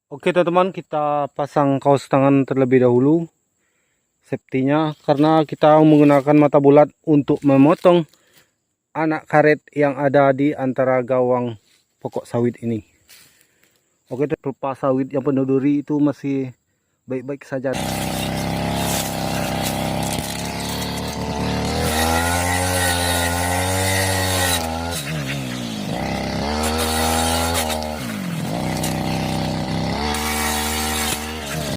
Oke teman-teman, kita pasang kaos tangan terlebih dahulu safety-nya, karena kita menggunakan mata bulat untuk memotong anak karet yang ada di antara gawang pokok sawit ini. Oke, pelepah sawit yang penuh duri itu masih baik-baik saja.